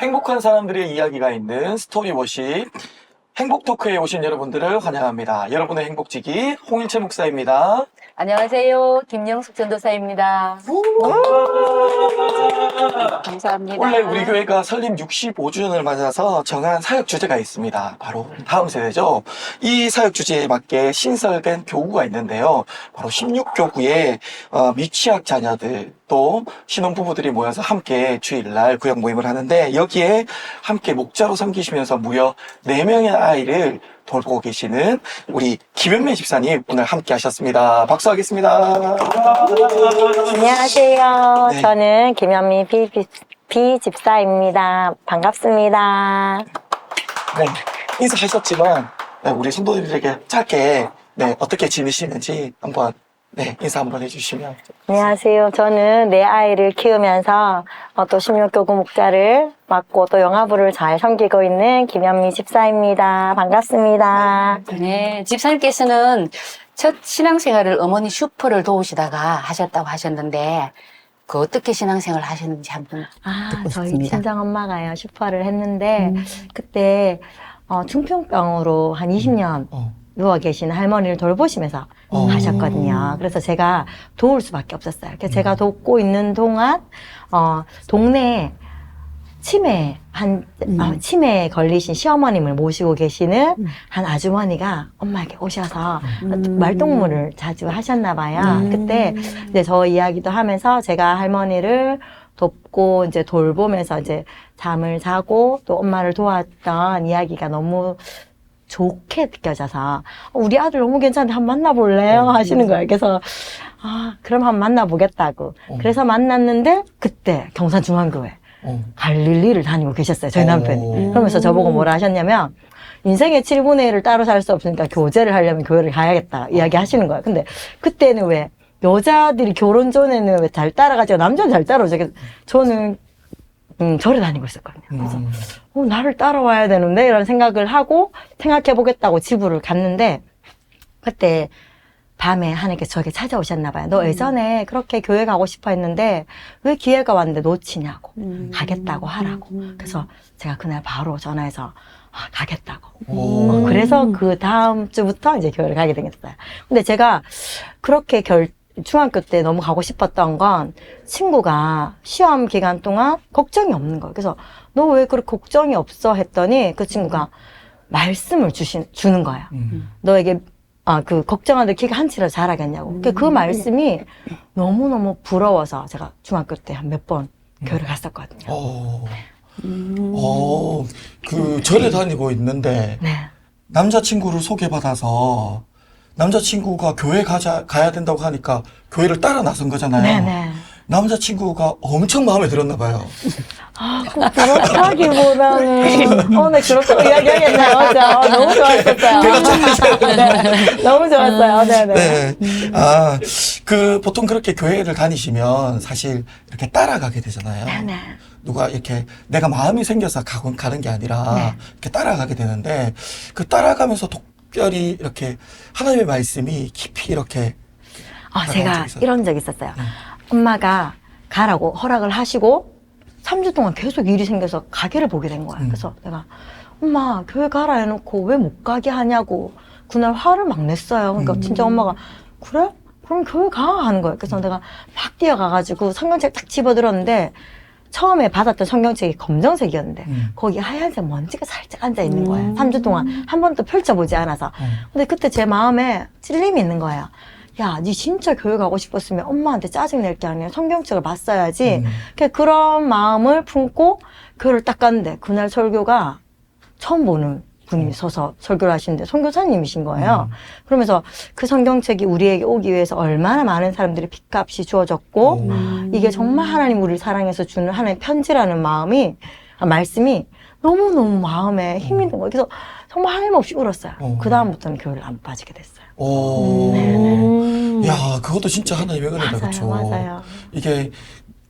행복한 사람들의 이야기가 있는 스토리 워십 행복 토크에 오신 여러분들을 환영합니다. 여러분의 행복지기 홍일채 목사입니다. 안녕하세요. 김영숙 전도사입니다. 감사합니다. 원래 우리 교회가 설립 65주년을 맞아서 정한 사역 주제가 있습니다. 바로 다음 세대죠. 이 사역 주제에 맞게 신설된 교구가 있는데요. 바로 16교구에 미취학 자녀들 또 신혼부부들이 모여서 함께 주일날 구역 모임을 하는데, 여기에 함께 목자로 섬기시면서 무려 4명의 아이를 돌보고 계시는 우리 김현미 집사님 오늘 함께 하셨습니다. 박수하겠습니다. 안녕하세요. 네. 저는 김현미 비집사입니다. 반갑습니다. 네, 인사하셨지만 우리 성도들에게 짧게 어떻게 지내시는지 한번 인사 한번 해주시면. 안녕하세요. 저는 내 아이를 키우면서 또 16교구 목자를 맡고 또 영화부를 잘 섬기고 있는 김현미 집사입니다. 반갑습니다. 네, 집사님께서는 첫 신앙생활을 어머니 슈퍼를 도우시다가 하셨다고 하셨는데, 그 어떻게 신앙생활을 하셨는지 한번 듣고 저희 싶습니다. 친정엄마가요, 슈퍼를 했는데, 그때 중풍병으로 한 20년 누워 계신 할머니를 돌보시면서 하셨거든요. 그래서 제가 도울 수밖에 없었어요. 그래서 제가 돕고 있는 동안 동네에 치매에 걸리신 시어머님을 모시고 계시는 한 아주머니가 엄마에게 오셔서 말동무를 자주 하셨나 봐요. 그때 이제 저 이야기도 하면서 제가 할머니를 돕고 이제 돌보면서 이제 잠을 자고 또 엄마를 도왔던 이야기가 너무 좋게 느껴져서 우리 아들 너무 괜찮은데 한번 만나볼래요? 하시는 거예요. 그래서 그럼 한번 만나보겠다고. 그래서 만났는데 그때 경산중앙교회 갈릴리를 다니고 계셨어요. 저희 남편이. 그러면서 저보고 뭐라 하셨냐면, 인생의 7분의 1을 따로 살 수 없으니까 교제를 하려면 교회를 가야겠다 이야기 하시는 거예요. 근데 그때는 왜 여자들이 결혼 전에는 왜 잘 따라가죠? 남자는 잘 따라오죠. 그래서 저는 절에 다니고 있었거든요. 그래서 나를 따라와야 되는데 이런 생각을 하고 생각해보겠다고 집으로 갔는데, 그때 밤에 하나님께서 저에게 찾아오셨나 봐요. 너 예전에 그렇게 교회 가고 싶어 했는데 왜 기회가 왔는데 놓치냐고. 가겠다고 하라고. 그래서 제가 그날 바로 전화해서 가겠다고. 그래서 그 다음 주부터 이제 교회를 가게 됐어요. 근데 제가 그렇게 중학교 때 너무 가고 싶었던 건, 친구가 시험 기간 동안 걱정이 없는 거예요. 그래서 너 왜 그렇게 걱정이 없어 했더니 그 친구가 말씀을 주는 거예요. 너에게 그 걱정하는 키가 한치라도 잘하겠냐고. 그 말씀이 너무너무 부러워서 제가 중학교 때 한 몇 번 교회를 갔었거든요. 그 절에 다니고 있는데 남자친구를 소개받아서 남자친구가 교회 가야 된다고 하니까 교회를 따라 나선 거잖아요. 네네. 남자친구가 엄청 마음에 들었나 봐요. 그렇다기보다는 네, 그렇다고 이야기하겠네요. 그죠? 너무 좋았었어요. 네, 너무 좋았어요. 네네. 보통 그렇게 교회를 다니시면 사실 이렇게 따라가게 되잖아요. 네네. 누가 이렇게 내가 마음이 생겨서 가는 게 아니라 이렇게 따라가게 되는데, 그 따라가면서 특별히 이렇게 하나님의 말씀이 깊이 이렇게 제가 이런 적이 있었어요. 엄마가 가라고 허락을 하시고 3주 동안 계속 일이 생겨서 가게를 보게 된 거예요. 그래서 내가 엄마 교회 가라 해놓고 왜 못 가게 하냐고 그날 화를 막 냈어요. 그러니까 진짜 엄마가 그래? 그럼 교회 가 하는 거예요. 그래서 내가 막 뛰어가가지고 성경책 딱 집어들었는데, 처음에 받았던 성경책이 검정색이었는데 거기 하얀색 먼지가 살짝 앉아 있는 거예요. 3주 동안 한 번도 펼쳐보지 않아서. 근데 그때 제 마음에 찔림이 있는 거예요. 야, 니 진짜 교회 가고 싶었으면 엄마한테 짜증낼 게 아니라 성경책을 봤어야지. 그런 마음을 품고 교회를 딱 갔는데, 그날 설교가 처음 보는 분이 서서 설교를 하시는데 선교사님이신 거예요. 그러면서 그 성경책이 우리에게 오기 위해서 얼마나 많은 사람들의 핏값이 주어졌고, 이게 정말 하나님 우리를 사랑해서 주는 하나님의 편지라는 말씀이 너무너무 마음에 힘이 든 거예요. 그래서 정말 하나님 없이 울었어요. 그 다음부터는 교회를 안 빠지게 됐어요. 야, 그것도 진짜 하나님의 은혜다, 그렇죠? 맞아요. 이게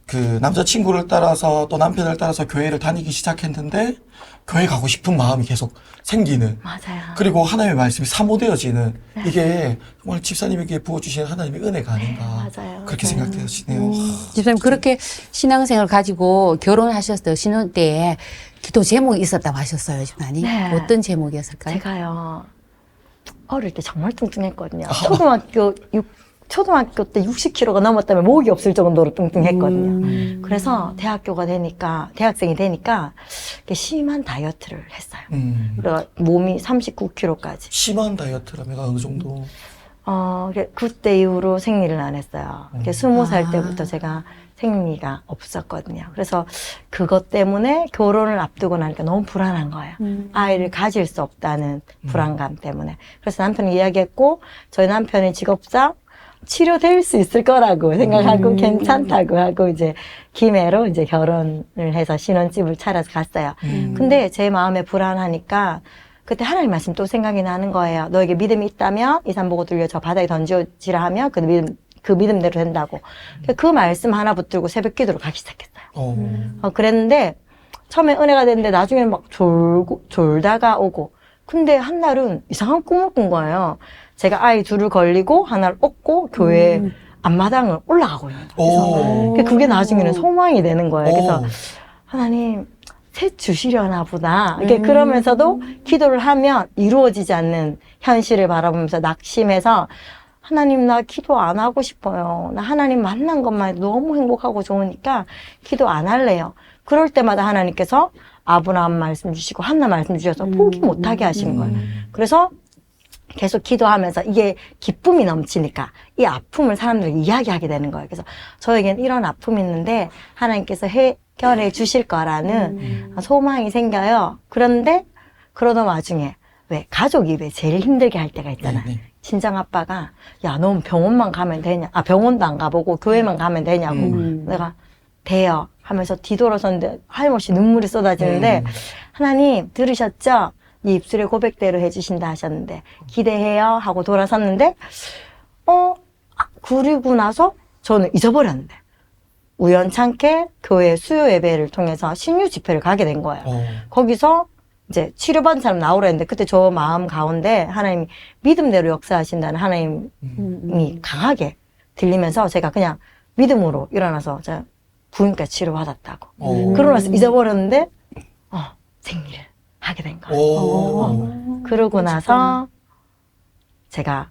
그 남자친구를 따라서 또 남편을 따라서 교회를 다니기 시작했는데, 교회 가고 싶은 마음이 계속 생기는. 맞아요. 그리고 하나님의 말씀이 사모되어지는. 이게 정말 집사님에게 부어주신 하나님의 은혜가 아닌가. 맞아요. 그렇게 생각되시네요. 집사님 그렇게 신앙생활 가지고 결혼하셨을 신혼 때에 기도 제목이 있었다고 하셨어요, 집사님. 네. 어떤 제목이었을까요? 제가요, 어릴 때 정말 뚱뚱했거든요. 초등학교 때 60kg가 넘었다면 목이 없을 정도로 뚱뚱했거든요. 그래서 대학생이 되니까 이렇게 심한 다이어트를 했어요. 그래서 몸이 39kg까지. 심한 다이어트라면 어느 정도? 그때 이후로 생리를 안 했어요. 20살 아. 때부터 제가 생리가 없었거든요. 그래서 그것 때문에 결혼을 앞두고 나니까 너무 불안한 거예요. 아이를 가질 수 없다는 불안감 때문에. 그래서 남편이 이야기했고, 저희 남편의 직업상 치료될 수 있을 거라고 생각하고 괜찮다고 하고 이제 기매로 이제 결혼을 해서 신혼집을 차려서 갔어요. 근데 제 마음에 불안하니까 그때 하나님 말씀 또 생각이 나는 거예요. 너에게 믿음이 있다면 이산보고 들려 저 바다에 던져지라 하면 그 믿음대로 된다고. 그 말씀 하나 붙들고 새벽 기도를 가기 시작했어요. 그랬는데 처음에 은혜가 됐는데 나중에는 막 졸다가 오고. 근데 한 날은 이상한 꿈을 꾼 거예요. 제가 아이 둘을 걸리고 하나를 업고 교회 앞마당을 올라가고 있는 거예요. 그래서 그게 나중에는 소망이 되는 거예요. 그래서 하나님 셋 주시려나 보다. 이렇게 그러면서도 기도를 하면 이루어지지 않는 현실을 바라보면서 낙심해서 하나님 나 기도 안 하고 싶어요. 나 하나님 만난 것만 해도 너무 행복하고 좋으니까 기도 안 할래요. 그럴 때마다 하나님께서 아브라함 말씀 주시고 한나 말씀 주셔서 포기 못하게 하시는 거예요. 그래서 계속 기도하면서 이게 기쁨이 넘치니까 이 아픔을 사람들에게 이야기하게 되는 거예요. 그래서 저에겐 이런 아픔이 있는데 하나님께서 해결해 주실 거라는 소망이 생겨요. 그런데 그러던 와중에 왜 가족이 왜 제일 힘들게 할 때가 있잖아요. 네네. 친정아빠가 야, 너 병원만 가면 되냐? 병원도 안 가보고 교회만 가면 되냐고. 내가 돼요 하면서 뒤돌아섰는데 하염없이 눈물이 쏟아지는데 하나님 들으셨죠? 네 입술에 고백대로 해주신다 하셨는데 기대해요 하고 돌아섰는데 그리고 나서 저는 잊어버렸는데 우연찮게 교회 수요 예배를 통해서 신유 집회를 가게 된 거예요. 거기서 이제 치료받은 사람 나오라 했는데 그때 저 마음 가운데 하나님이 믿음대로 역사하신다는 하나님이 강하게 들리면서 제가 그냥 믿음으로 일어나서 제가 부인과 치료받았다고. 그러고 나서 잊어버렸는데 생리를 하게 된 거예요. 그러고 나서 제가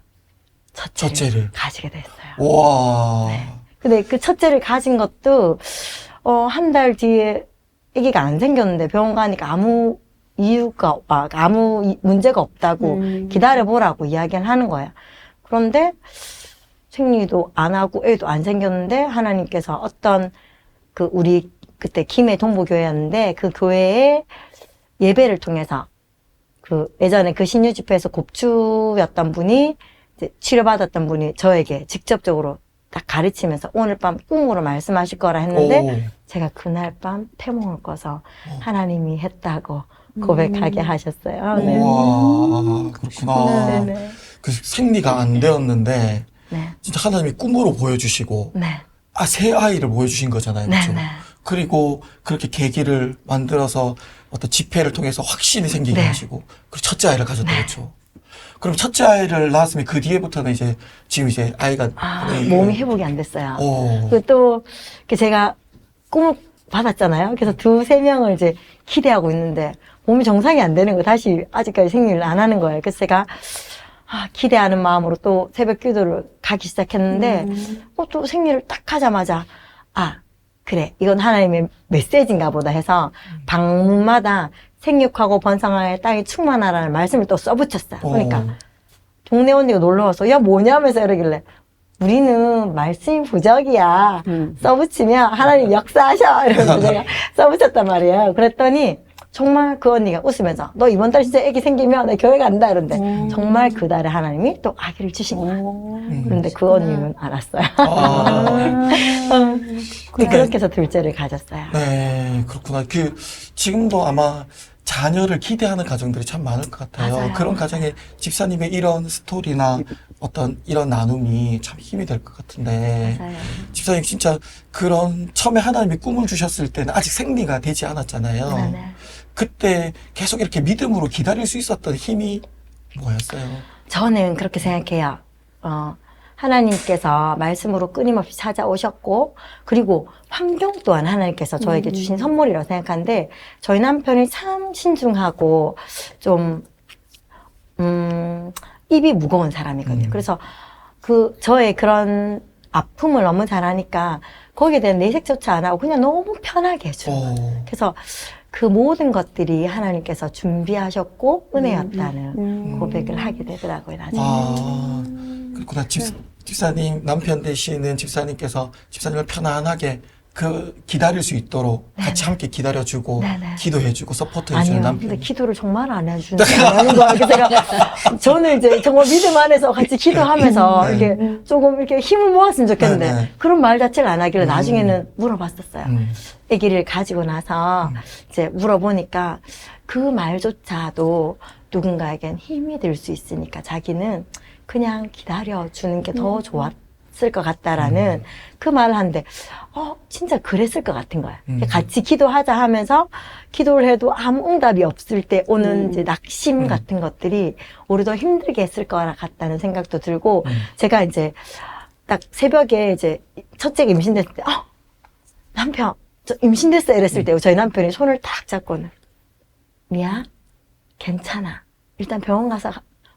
첫째를 가지게 됐어요. 와. 네. 근데 그 첫째를 가진 것도 한 달 뒤에 아기가 안 생겼는데 병원 가니까 아무 문제가 없다고 기다려보라고 이야기를 하는 거예요. 그런데 생리도 안 하고 애도 안 생겼는데 하나님께서 어떤 우리 그때 김해 동부교회였는데 그 교회의 예배를 통해서 예전에 신유 집회에서 곱추였던 분이 이제 치료받았던 분이 저에게 직접적으로 딱 가르치면서 오늘 밤 꿈으로 말씀하실 거라 했는데 제가 그날 밤 태몽을 꿔서 하나님이 했다고 고백하게 하셨어요. 네. 와, 그렇구나. 네네. 그 생리가 안 되었는데 네. 진짜 하나님이 꿈으로 보여주시고 네. 새 아이를 보여주신 거잖아요. 그렇죠? 네네. 그리고 그렇게 계기를 만들어서 어떤 집회를 통해서 확신이 생기게 네. 하시고 그리고 첫째 아이를 가졌다 그렇죠. 그럼 첫째 아이를 낳았으면 그 뒤에부터는 지금 아이가 몸이 회복이 안 됐어요. 오. 그리고 또 제가 꿈을 받았잖아요. 그래서 2-3명을 이제 기대하고 있는데 몸이 정상이 안 되는 거 다시 아직까지 생리를 안 하는 거예요. 그래서 제가 기대하는 마음으로 또 새벽 기도를 가기 시작했는데 또 생리를 딱 하자마자 그래 이건 하나님의 메시지인가 보다 해서 방문마다 생육하고 번성하여 땅이 충만하라는 말씀을 또 써붙였어요. 그러니까 동네 언니가 놀러와서 야 뭐냐면서 이러길래 우리는 말씀이 부적이야. 써붙이면 하나님 역사하셔. 이러면서 제가 써붙였단 말이에요. 그랬더니 정말 그 언니가 웃으면서 너 이번 달 진짜 애기 생기면 내 교회 간다 이러는데 정말 그 달에 하나님이 또 아기를 주신 거예요. 그런데 그 언니는 알았어요. 그렇게 해서 둘째를 가졌어요. 네, 그렇구나. 지금도 아마 자녀를 기대하는 가정들이 참 많을 것 같아요. 맞아요. 그런 가정에 집사님의 이런 스토리나 어떤 이런 나눔이 참 힘이 될 것 같은데. 맞아요. 집사님 진짜 그런 처음에 하나님이 꿈을 주셨을 때는 아직 생리가 되지 않았잖아요. 네네. 그때 계속 이렇게 믿음으로 기다릴 수 있었던 힘이 뭐였어요? 저는 그렇게 생각해요. 하나님께서 말씀으로 끊임없이 찾아오셨고, 그리고 환경 또한 하나님께서 저에게 주신 선물이라고 생각하는데, 저희 남편이 참 신중하고 좀 입이 무거운 사람이거든요. 그래서 저의 그런 아픔을 너무 잘하니까 거기에 대한 내색조차 안 하고 그냥 너무 편하게 해주는 거예요. 그래서 그 모든 것들이 하나님께서 준비하셨고 은혜였다는 고백을 하게 되더라고요, 나중에. 아, 그렇구나. 집사님, 남편 되시는 집사님께서 집사님을 편안하게 기다릴 수 있도록 같이 함께 기다려주고, 네네. 기도해주고, 서포트해주는 아니요. 남편. 근데 기도를 정말 안 해주는 거야. 그래서 저는 이제 정말 믿음 안에서 같이 기도하면서 이렇게 조금 이렇게 힘을 모았으면 좋겠는데 네네. 그런 말 자체를 안 하길래 나중에는 물어봤었어요. 아기를 가지고 나서 이제 물어보니까 그 말조차도 누군가에겐 힘이 될 수 있으니까 자기는 그냥 기다려주는 게 더 좋았을 것 같다라는 그 말을 하는데 진짜 그랬을 것 같은 거야. 같이 기도하자 하면서 기도를 해도 아무 응답이 없을 때 오는 이제 낙심 같은 것들이 우리도 힘들게 했을 것 같다는 생각도 들고 제가 이제 딱 새벽에 이제 첫째가 임신됐을 때 남편 저 임신됐어 이랬을 때 저희 남편이 손을 딱 잡고는 미야 괜찮아 일단 병원 가서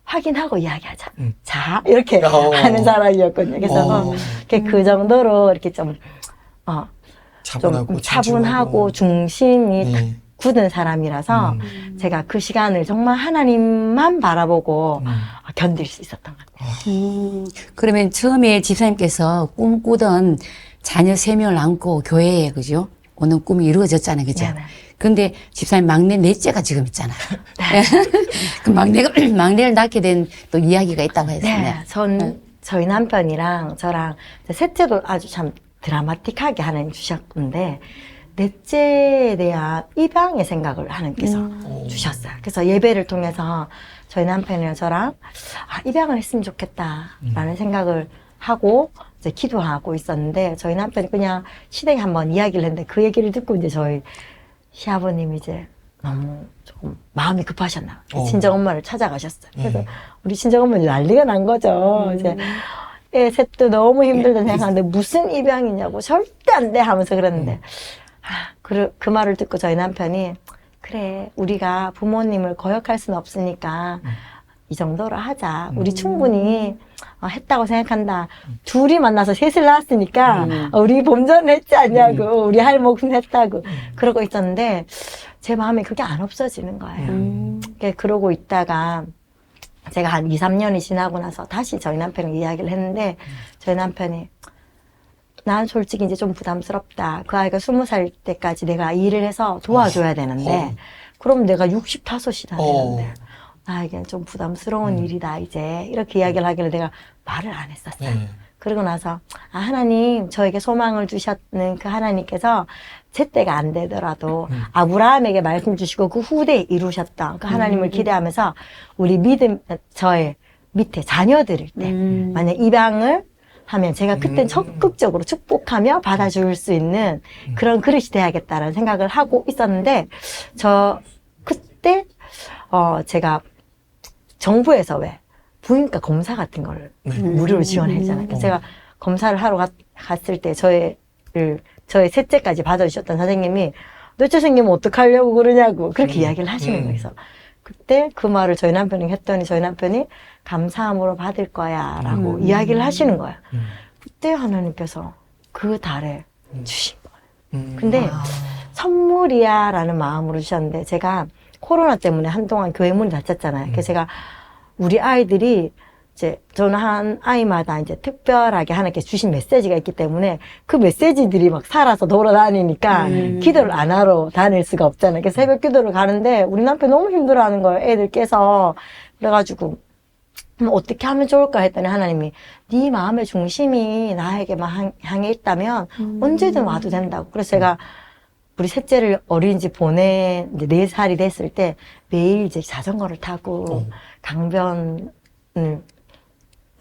확인하고 이야기하자. 자 이렇게 하는 사람이었거든요. 그래서 그 정도로 이렇게 좀 차분하고 중심이 딱 굳은 사람이라서 제가 그 시간을 정말 하나님만 바라보고 견딜 수 있었던 것 같아요. 그러면 처음에 집사님께서 꿈꾸던 자녀 3명을 안고 교회에, 그죠? 오는 꿈이 이루어졌잖아요. 그죠? 네네. 근데 집사님 막내 넷째가 지금 있잖아요. 그 막내를 낳게 된 또 이야기가 있다고 했습니다. 네. 저희 남편이랑 저랑 셋째도 아주 참 드라마틱하게 하나님 주셨는데, 넷째에 대한 입양의 생각을 하나님께서 주셨어요. 그래서 예배를 통해서 저희 남편이랑 저랑 입양을 했으면 좋겠다라는 생각을 하고 이제 기도하고 있었는데, 저희 남편이 그냥 시댁에 한번 이야기를 했는데 그 얘기를 듣고 이제 저희 시아버님이 이제 너무 조금 마음이 급하셨나. 친정엄마를 찾아가셨어요. 그래서 우리 친정엄마는 난리가 난 거죠. 이제 애 셋도 너무 힘들다 생각하는데 무슨 입양이냐고 절대 안 돼 하면서 그랬는데 그 말을 듣고 저희 남편이 그래 우리가 부모님을 거역할 수는 없으니까 이 정도로 하자. 우리 충분히 했다고 생각한다. 둘이 만나서 셋을 낳았으니까 우리 본전을 했지 않냐고. 우리 할머니는 했다고. 그러고 있었는데 제 마음에 그게 안 없어지는 거예요. 그러고 있다가 제가 한 2, 3년이 지나고 나서 다시 저희 남편이랑 이야기를 했는데 저희 남편이 난 솔직히 이제 좀 부담스럽다. 그 아이가 20살 때까지 내가 일을 해서 도와줘야 되는데 그럼 내가 65이나 되는데 나에겐 좀 부담스러운 일이다 이제 이렇게 이야기를 하길래 내가 말을 안 했었어요. 그러고 나서 하나님 저에게 소망을 주셨는 그 하나님께서 제때가 안 되더라도 아브라함에게 말씀 주시고 그 후대에 이루셨던 그 하나님을 기대하면서 우리 저의 밑에 자녀들일 때 만약 입양을 하면 제가 그때 적극적으로 축복하며 받아줄 수 있는 그런 그릇이 돼야겠다라는 생각을 하고 있었는데 그때 제가 정부에서 왜 부인과 검사 같은 걸 무료로 지원했잖아요. 그래서 제가 검사를 하러 갔을 때 저의 셋째까지 받아주셨던 선생님이 넷째 생기면 어떡하려고 그러냐고 그렇게 이야기를 하시는 거예요. 그래서 그때 그 말을 저희 남편이 했더니 저희 남편이 감사함으로 받을 거야 라고 이야기를 하시는 거예요. 그때 하나님께서 그 달에 주신 거예요. 근데 선물이야 라는 마음으로 주셨는데 제가 코로나 때문에 한동안 교회 문이 닫혔잖아요. 그래서 제가 우리 아이들이 이제 저는 한 아이마다 이제 특별하게 하나님께 주신 메시지가 있기 때문에 그 메시지들이 막 살아서 돌아다니니까 기도를 안 하러 다닐 수가 없잖아요. 그래서 새벽 기도를 가는데 우리 남편 너무 힘들어하는 거예요. 애들 깨서. 그래가지고 어떻게 하면 좋을까 했더니 하나님이 네 마음의 중심이 나에게만 향해 있다면 언제든 와도 된다고. 그래서 제가 우리 셋째를 어린이집 이제 4살이 됐을 때 매일 이제 자전거를 타고 강변을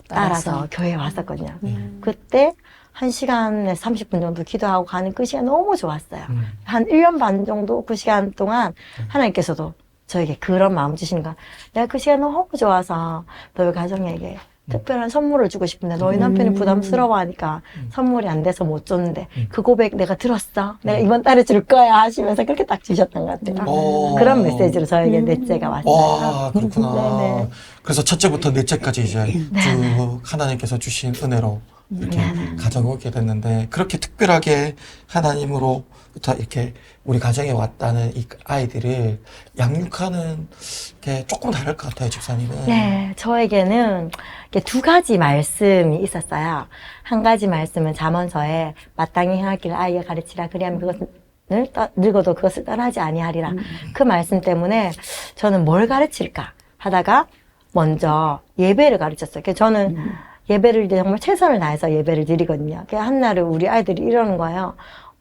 따라서 교회에 왔었거든요. 그때 1시간에서 30분 정도 기도하고 가는 그 시간 너무 좋았어요. 한 1년 반 정도 그 시간 동안 하나님께서도 저에게 그런 마음 주시는 거야. 내가 그 시간 너무 좋아서 너희 가정에게 특별한 선물을 주고 싶은데 너희 남편이 부담스러워하니까 선물이 안 돼서 못 줬는데 그 고백 내가 들었어. 내가 이번 달에 줄 거야 하시면서 그렇게 딱 주셨던 것 같아요. 그런 메시지로 저에게 넷째가 왔어요. 와, 그렇구나. 네네. 그래서 첫째부터 넷째까지 이제 쭉 하나님께서 주신 은혜로 이렇게 가져오게 됐는데, 그렇게 특별하게 하나님으로부터 이렇게 우리 가정에 왔다는 이 아이들을 양육하는 게 조금 다를 것 같아요, 집사님은. 네, 저에게는 이렇게 두 가지 말씀이 있었어요. 한 가지 말씀은 잠언서에 마땅히 행할 길을 아이에 가르치라. 그리하면 그것을 늙어도 그것을 떠나지 아니하리라. 그 말씀 때문에 저는 뭘 가르칠까 하다가 먼저 예배를 가르쳤어요. 그래서 저는 예배를 정말 최선을 다해서 예배를 드리거든요. 한날을 우리 아이들이 이러는 거예요.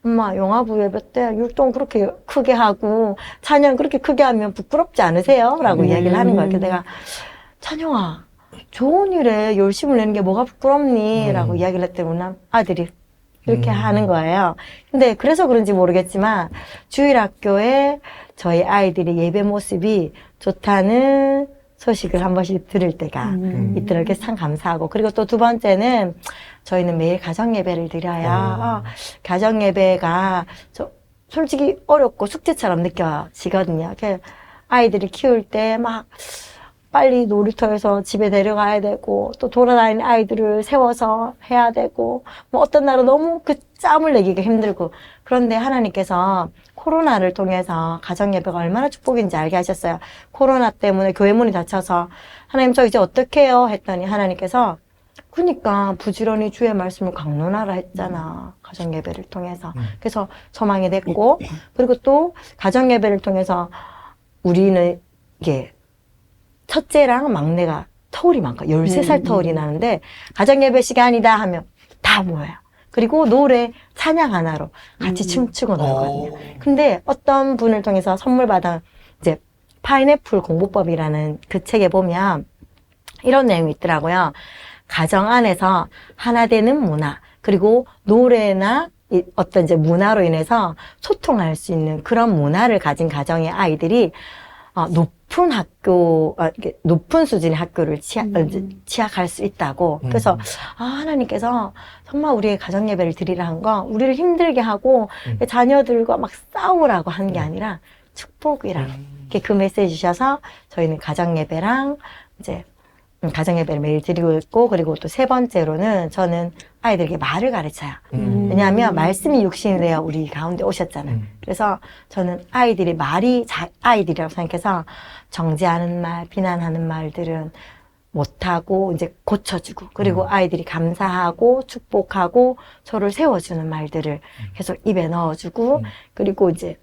엄마, 영화부 예배 때 율동 그렇게 크게 하고 찬양 그렇게 크게 하면 부끄럽지 않으세요? 라고 이야기를 하는 거예요. 그래서 내가 찬영아, 좋은 일에 열심을 내는 게 뭐가 부끄럽니? 라고 이야기를 했더니 우리 아들이 이렇게 하는 거예요. 근데 그래서 그런지 모르겠지만 주일학교에 저희 아이들의 예배 모습이 좋다는 소식을 한 번씩 들을 때가 있더라고요. 그래서 참 감사하고. 그리고 또 두 번째는 저희는 매일 가정예배를 드려야 가정예배가 솔직히 어렵고 숙제처럼 느껴지거든요. 아이들이 키울 때 막 빨리 놀이터에서 집에 데려가야 되고 또 돌아다니는 아이들을 세워서 해야 되고 뭐 어떤 날은 너무 그 짬을 내기가 힘들고 그런데 하나님께서 코로나를 통해서 가정예배가 얼마나 축복인지 알게 하셨어요. 코로나 때문에 교회 문이 닫혀서 하나님 저 이제 어떻게 해요? 했더니 하나님께서 그러니까 부지런히 주의 말씀을 강론하라 했잖아. 가정예배를 통해서. 그래서 소망이 됐고 그리고 또 가정예배를 통해서 우리는 이게 첫째랑 막내가 터울이 많고 13살 터울이 나는데 가정예배 시간이다 하면 다 모여요. 그리고 노래 찬양 하나로 같이 춤추고 놀거든요. 근데 어떤 분을 통해서 선물 받은 이제 파인애플 공부법이라는 그 책에 보면 이런 내용이 있더라고요. 가정 안에서 하나 되는 문화 그리고 노래나 어떤 이제 문화로 인해서 소통할 수 있는 그런 문화를 가진 가정의 아이들이 높은 학교, 높은 수준의 학교를 취약할 수 있다고. 그래서, 하나님께서 정말 우리의 가정예배를 드리라 한 거, 우리를 힘들게 하고, 자녀들과 막 싸우라고 하는 게 아니라 축복이라고. 이렇게 그 메시지 주셔서 저희는 가정예배랑 이제, 가정예배를 매일 드리고 있고, 그리고 또 세 번째로는 저는 아이들에게 말을 가르쳐요. 왜냐하면 말씀이 육신이 되어 우리 가운데 오셨잖아요. 그래서 저는 아이들이 말이 아이들이라고 생각해서 정죄하는 말, 비난하는 말들은 못하고 이제 고쳐주고 그리고 아이들이 감사하고 축복하고 저를 세워주는 말들을 계속 입에 넣어주고 그리고 이제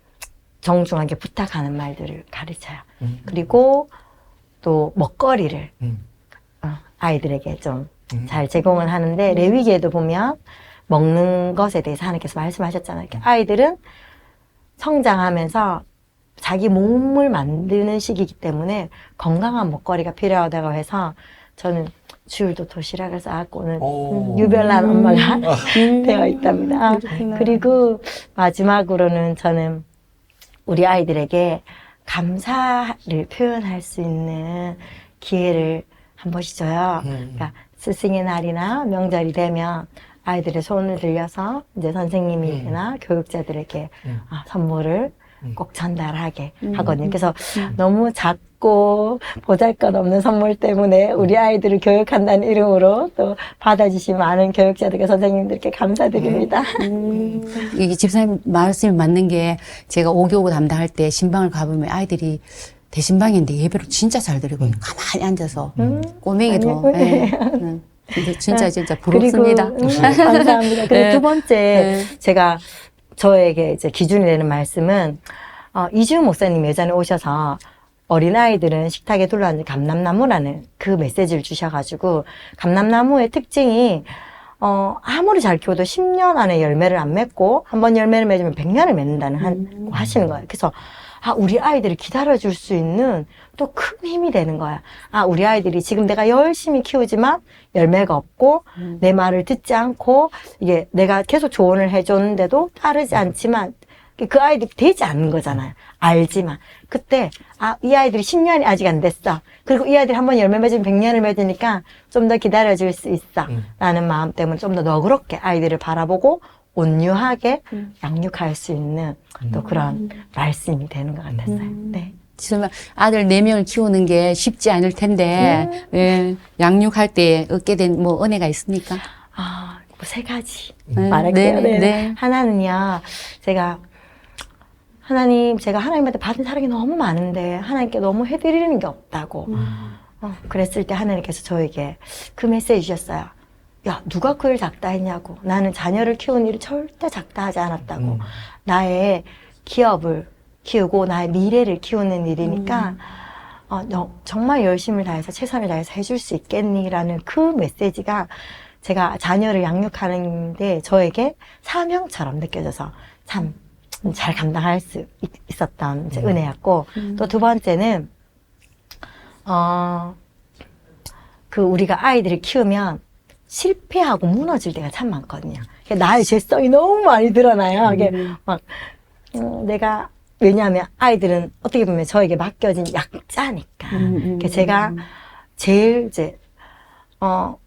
정중하게 부탁하는 말들을 가르쳐요. 그리고 또 먹거리를 아이들에게 좀 잘 제공을 하는데 레위기에도 보면 먹는 것에 대해서 하나님께서 말씀하셨잖아요. 아이들은 성장하면서 자기 몸을 만드는 시기이기 때문에 건강한 먹거리가 필요하다고 해서 저는 주일도 도시락을 싸갖고는 유별난 엄마가 되어 있답니다. 그리고 마지막으로는 저는 우리 아이들에게 감사를 표현할 수 있는 기회를 한 번씩 줘요. 그러니까 스승의 날이나 명절이 되면 아이들의 손을 들려서 이제 선생님이나 교육자들에게 선물을 꼭 전달하게 하거든요. 그래서 너무 작고 보잘것없는 선물 때문에 우리 아이들을 교육한다는 이름으로 또 받아주신 많은 교육자들과 선생님들께 감사드립니다. 이게 집사님 말씀이 맞는 게 제가 5교구 담당할 때 신방을 가보면 아이들이 대신방인데 예배를 진짜 잘 드리고 가만히 앉아서 꼬맹이도 진짜 부럽습니다. 그리고, 감사합니다. 그리고 네. 두 번째 제가 저에게 이제 기준이 되는 말씀은 이지훈 목사님 예전에 오셔서 어린아이들은 식탁에 둘러앉은 감람나무라는 그 메시지를 주셔가지고 감람나무의 특징이 아무리 잘 키워도 10년 안에 열매를 안 맺고 한 번 열매를 맺으면 100년을 맺는다는 하시는 거예요. 그래서 우리 아이들이 기다려줄 수 있는 또 큰 힘이 되는 거야. 우리 아이들이 지금 내가 열심히 키우지만 열매가 없고 내 말을 듣지 않고 이게 내가 계속 조언을 해줬는데도 따르지 않지만 그 아이들이 되지 않는 거잖아요. 알지만. 그때, 이 아이들이 10년이 아직 안 됐어. 그리고 이 아이들이 한번 열매 맺으면 100년을 맺으니까 좀 더 기다려줄 수 있어. 라는 마음 때문에 좀 더 너그럽게 아이들을 바라보고 온유하게 양육할 수 있는 또 그런 말씀이 되는 것 같았어요. 네. 정말 아들 4명을 키우는 게 쉽지 않을 텐데, 예, 양육할 때 얻게 된 뭐 은혜가 있습니까? 뭐 3가지 네, 말할게요. 네, 네. 하나는요, 제가 하나님한테 받은 사랑이 너무 많은데, 하나님께 너무 해드리는 게 없다고. 그랬을 때 하나님께서 저에게 그 메시지 주셨어요. 야, 누가 그 일 작다 했냐고. 나는 자녀를 키우는 일이 절대 작다 하지 않았다고. 나의 기업을 키우고 나의 미래를 키우는 일이니까 너 정말 열심을 다해서 최선을 다해서 해줄 수 있겠니라는 그 메시지가 제가 자녀를 양육하는데 저에게 사명처럼 느껴져서 참 잘 감당할 수 있었던 이제 은혜였고 또 2번째는 우리가 아이들을 키우면 실패하고 무너질 때가 참 많거든요. 나의 죄성이 너무 많이 드러나요. 이게 막 내가 왜냐하면 아이들은 어떻게 보면 저에게 맡겨진 약자니까. 제가 제일 이제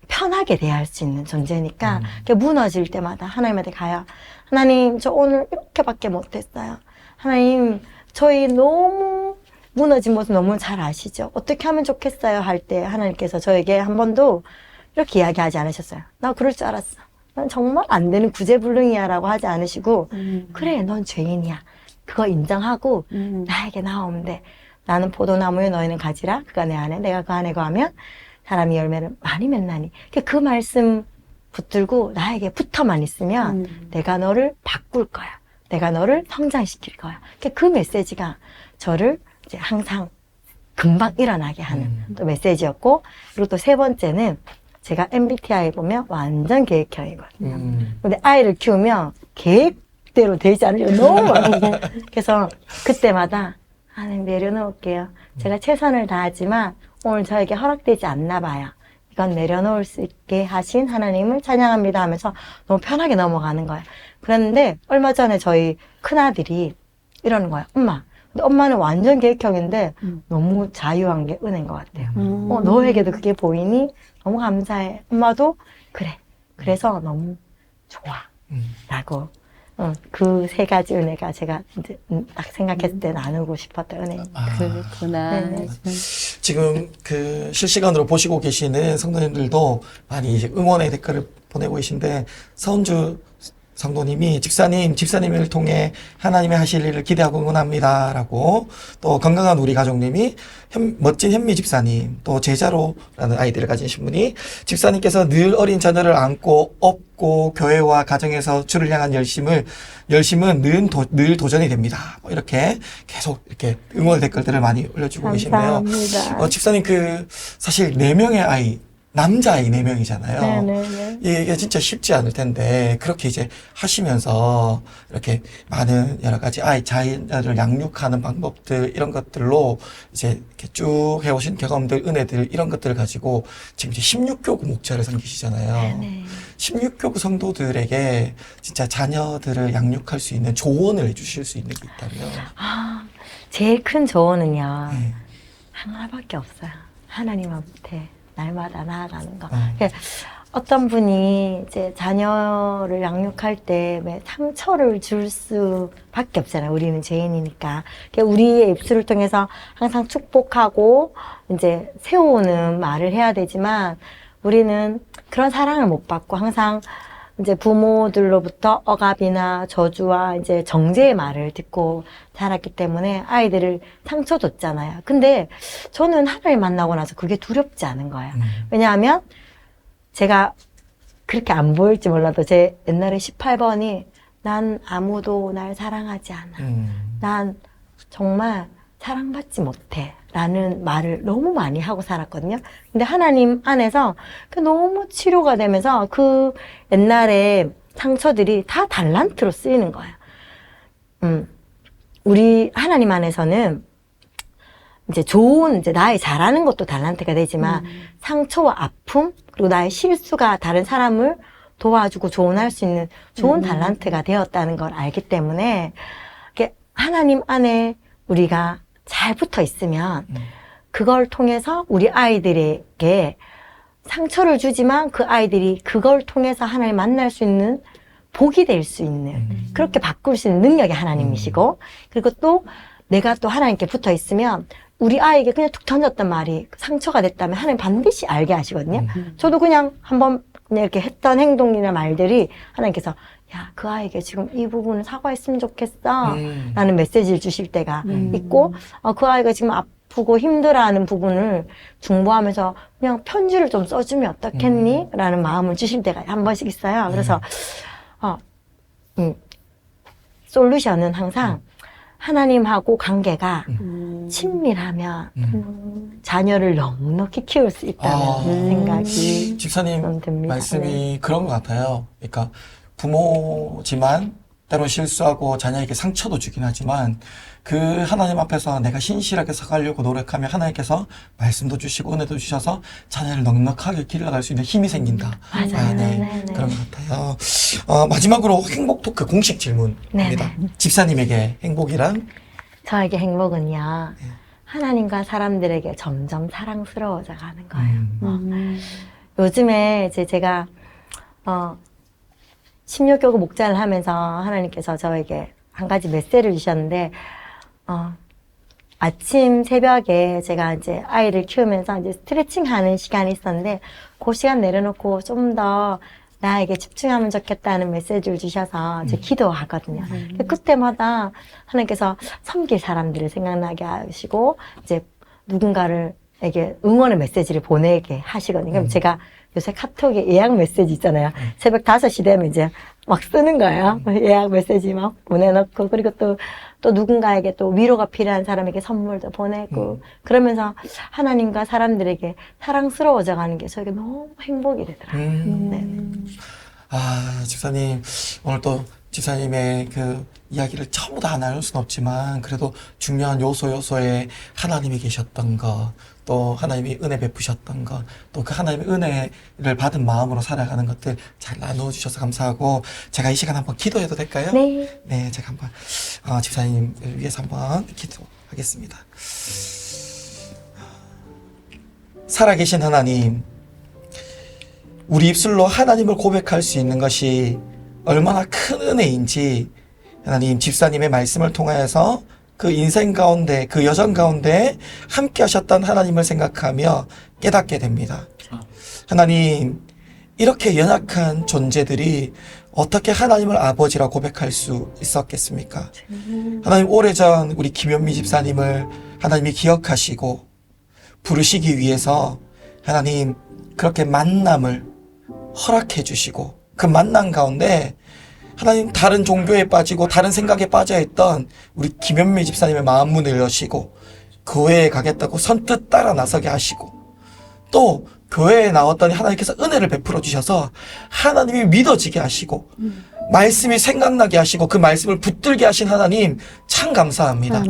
편하게 대할 수 있는 존재니까 무너질 때마다 하나님한테 가요. 하나님, 저 오늘 이렇게밖에 못했어요. 하나님, 저희 너무 무너진 모습 너무 잘 아시죠? 어떻게 하면 좋겠어요? 할 때 하나님께서 저에게 한 번도 이렇게 이야기하지 않으셨어요. 나 그럴 줄 알았어. 난 정말 안 되는 구제불능이야 라고 하지 않으시고 그래, 넌 죄인이야. 그거 인정하고 나에게 나오면 돼. 나는 포도나무에 너희는 가지라. 그가 내 안에 내가 그 안에 거하면 사람이 열매를 많이 맺나니. 그 말씀 붙들고 나에게 붙어만 있으면 내가 너를 바꿀 거야. 내가 너를 성장시킬 거야. 그 메시지가 저를 이제 항상 금방 일어나게 하는 또 메시지였고, 그리고 또 3번째는 제가 MBTI 보면 완전 계획형이거든요. 근데 아이를 키우면 계획대로 되지 않을 때 너무 많고 그래서 그때마다 하나님 내려놓을게요. 제가 최선을 다하지만 오늘 저에게 허락되지 않나 봐요. 이건 내려놓을 수 있게 하신 하나님을 찬양합니다 하면서 너무 편하게 넘어가는 거예요. 그런데 얼마 전에 저희 큰아들이 이러는 거예요. 엄마, 근데 엄마는 완전 계획형인데 너무 자유한 게 은혜인 것 같아요. 너에게도 그게 보이니? 너무 감사해. 엄마도 그래. 그래서 너무 좋아. 라고. 그 3가지 은혜가 제가 이제 딱 생각했을 때 나누고 싶었던 은혜입니다. 그렇구나. 네. 지금 그 실시간으로 보시고 계시는 성도님들도 많이 이제 응원의 댓글을 보내고 계신데, 서은주 성도님이 집사님을 통해 하나님의 하실 일을 기대하고 응원합니다. 라고, 또 건강한 우리 가족님이 멋진 현미 집사님, 또 제자로라는 아이디를 가지신 분이 집사님께서 늘 어린 자녀를 안고 업고 교회와 가정에서 주를 향한 열심은 늘 도전이 됩니다. 뭐 이렇게 계속 이렇게 응원 댓글들을 많이 올려주고 계신데요. 감사합니다. 집사님 사실 4명의 아이, 남자아이 4명이잖아요. 네네네. 이게 진짜 쉽지 않을 텐데, 그렇게 이제 하시면서 이렇게 많은 여러 가지 자녀를 양육하는 방법들, 이런 것들로 이제 이렇게 쭉 해오신 경험들, 은혜들, 이런 것들을 가지고 지금 이제 16교구 목자를 섬기시잖아요. 네네. 16교구 성도들에게 진짜 자녀들을 양육할 수 있는 조언을 해주실 수 있는 게 있다면? 제일 큰 조언은요. 네. 하나밖에 없어요. 하나님한테 날마다 나아가는 거. 어떤 분이 이제 자녀를 양육할 때 상처를 줄 수밖에 없잖아요. 우리는 죄인이니까. 우리의 입술을 통해서 항상 축복하고 이제 세우는 말을 해야 되지만 우리는 그런 사랑을 못 받고 항상 이제 부모들로부터 억압이나 저주와 이제 정죄의 말을 듣고 자랐기 때문에 아이들을 상처 줬잖아요. 근데 저는 하나님 만나고 나서 그게 두렵지 않은 거예요. 왜냐하면 제가 그렇게 안 보일지 몰라도 제 옛날에 18번이 난 아무도 날 사랑하지 않아. 난 정말 사랑받지 못해. 라는 말을 너무 많이 하고 살았거든요. 근데 하나님 안에서 너무 치료가 되면서 그 옛날에 상처들이 다 달란트로 쓰이는 거예요. 우리 하나님 안에서는 이제 이제 나의 잘하는 것도 달란트가 되지만 상처와 아픔, 그리고 나의 실수가 다른 사람을 도와주고 조언할 수 있는 좋은 달란트가 되었다는 걸 알기 때문에 하나님 안에 우리가 잘 붙어 있으면 그걸 통해서 우리 아이들에게 상처를 주지만 그 아이들이 그걸 통해서 하나님 만날 수 있는 복이 될 수 있는 그렇게 바꿀 수 있는 능력이 하나님이시고 그리고 또 내가 또 하나님께 붙어 있으면 우리 아이에게 그냥 툭 던졌단 말이 상처가 됐다면 하나님 반드시 알게 하시거든요. 저도 그냥 한번 그냥 이렇게 했던 행동이나 말들이 하나님께서 야, 그 아이에게 지금 이 부분을 사과했으면 좋겠어 라는 메시지를 주실 때가 있고 그 아이가 지금 아프고 힘들어하는 부분을 중보하면서 그냥 편지를 좀 써주면 어떻겠니? 라는 마음을 주실 때가 한 번씩 있어요. 그래서 솔루션은 항상 하나님하고 관계가 친밀하면 자녀를 넉넉히 키울 수 있다는 생각이 집사님 좀 듭니다. 말씀이 네. 그런 것 같아요. 그러니까 부모지만 때론 실수하고 자녀에게 상처도 주긴 하지만 그 하나님 앞에서 내가 신실하게 서가려고 노력하면 하나님께서 말씀도 주시고 은혜도 주셔서 자녀를 넉넉하게 길러갈 수 있는 힘이 생긴다. 맞아요. 네. 네, 네. 그런 것 같아요. 마지막으로 행복 토크 공식 질문입니다. 네, 집사님에게 행복이란? 저에게 행복은요. 하나님과 사람들에게 점점 사랑스러워져 가는 거예요. 요즘에 이제 제가 16교구 목자를 하면서 하나님께서 저에게 한 가지 메시지를 주셨는데 아침 새벽에 제가 이제 아이를 키우면서 이제 스트레칭 하는 시간이 있었는데 그 시간 내려놓고 좀 더 나에게 집중하면 좋겠다는 메시지를 주셔서 이제 기도하거든요. 그때마다 하나님께서 섬길 사람들을 생각나게 하시고 이제 누군가를에게 응원의 메시지를 보내게 하시거든요. 그럼 제가 요새 카톡에 예약 메시지 있잖아요. 새벽 5시 되면 이제 막 쓰는 거예요. 예약 메시지 막 보내놓고, 그리고 또 누군가에게 또 위로가 필요한 사람에게 선물도 보내고, 그러면서 하나님과 사람들에게 사랑스러워져 가는 게 저에게 너무 행복이 되더라고요. 네. 집사님, 오늘 또 집사님의 그 이야기를 전부 다 나눌 수는 없지만, 그래도 중요한 요소에 하나님이 계셨던 것, 또 하나님이 은혜 베푸셨던 것, 또 그 하나님의 은혜를 받은 마음으로 살아가는 것들 잘 나눠주셔서 감사하고, 제가 이 시간 한번 기도해도 될까요? 네. 네, 제가 한번, 집사님을 위해서 한번 기도하겠습니다. 살아계신 하나님, 우리 입술로 하나님을 고백할 수 있는 것이 얼마나 큰 은혜인지 하나님 집사님의 말씀을 통하여서 그 인생 가운데 그 여정 가운데 함께 하셨던 하나님을 생각하며 깨닫게 됩니다. 하나님, 이렇게 연약한 존재들이 어떻게 하나님을 아버지라 고백할 수 있었겠습니까? 하나님, 오래전 우리 김현미 집사님을 하나님이 기억하시고 부르시기 위해서 하나님 그렇게 만남을 허락해 주시고 그 만남 가운데 하나님 다른 종교에 빠지고 다른 생각에 빠져있던 우리 김현미 집사님의 마음 문을 여시고 교회에 가겠다고 선뜻 따라 나서게 하시고 또 교회에 나왔더니 하나님께서 은혜를 베풀어 주셔서 하나님이 믿어지게 하시고 말씀이 생각나게 하시고 그 말씀을 붙들게 하신 하나님 참 감사합니다.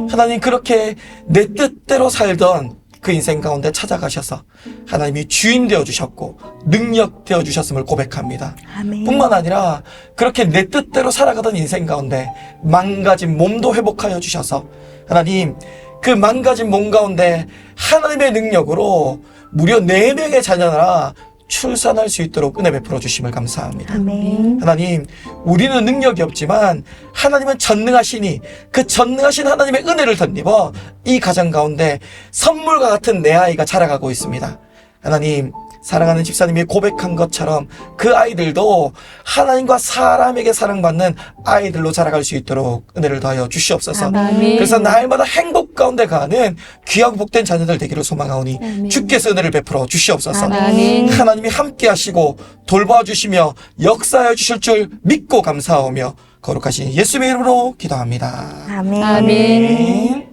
하나님 그렇게 내 뜻대로 살던 그 인생 가운데 찾아가셔서 하나님이 주인 되어주셨고 능력 되어주셨음을 고백합니다. 아멘. 뿐만 아니라 그렇게 내 뜻대로 살아가던 인생 가운데 망가진 몸도 회복하여 주셔서 하나님 그 망가진 몸 가운데 하나님의 능력으로 무려 4명의 자녀나 출산할 수 있도록 은혜 베풀어 주심을 감사합니다. 아멘. 하나님, 우리는 능력이 없지만 하나님은 전능하시니 그 전능하신 하나님의 은혜를 덧입어 이 가정 가운데 선물과 같은 내 아이가 자라가고 있습니다. 하나님, 사랑하는 집사님이 고백한 것처럼 그 아이들도 하나님과 사람에게 사랑받는 아이들로 자라갈 수 있도록 은혜를 더하여 주시옵소서. 아멘. 그래서 날마다 행복 가운데 가는 귀하고 복된 자녀들 되기를 소망하오니 아멘. 주께서 은혜를 베풀어 주시옵소서. 아멘. 하나님이 함께 하시고 돌봐주시며 역사해 주실 줄 믿고 감사하오며 거룩하신 예수님의 이름으로 기도합니다. 아멘. 아멘.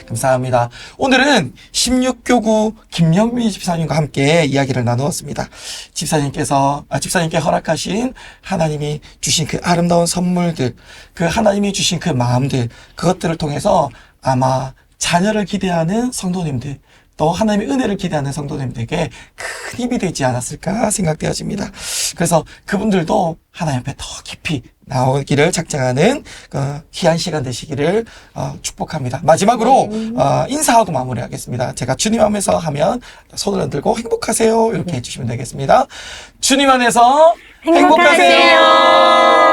감사합니다. 오늘은 16교구 김현미 집사님과 함께 이야기를 나누었습니다. 집사님께 허락하신 하나님이 주신 그 아름다운 선물들, 그 하나님이 주신 그 마음들, 그것들을 통해서 아마 자녀를 기대하는 성도님들, 또 하나님의 은혜를 기대하는 성도님들에게 큰 힘이 되지 않았을까 생각되어집니다. 그래서 그분들도 하나님 앞에 더 깊이 나오기를 작정하는 귀한 시간 되시기를 축복합니다. 마지막으로 인사하고 마무리하겠습니다. 제가 주님 안에서 하면 손을 흔들고 행복하세요 이렇게 해주시면 되겠습니다. 주님 안에서 행복하세요.